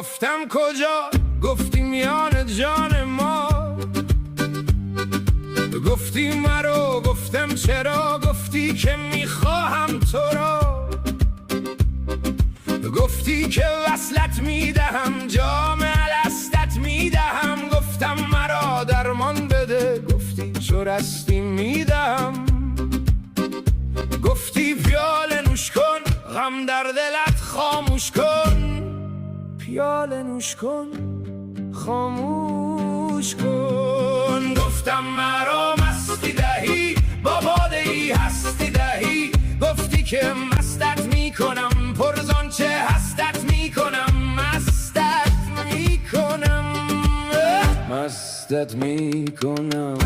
گفتم کجا، گفتی میان جان ما. گفتی مرا، گفتم چرا، گفتی که میخواهم تو را. گفتی که وصلت میدهم، جام الستت میدهم. گفتم مرا درمان بده، گفتی چو رستی میدهم. گفتی پیاله نوش کن، غم در دلت خاموش کن. پیاله نوش کن، خاموش کن. گفتم مرا مستی دهی، با باده ای هستی دهی. گفتی که مستت میکنم، پرزان چه هستت میکنم. مستت میکنم، مستت میکنم.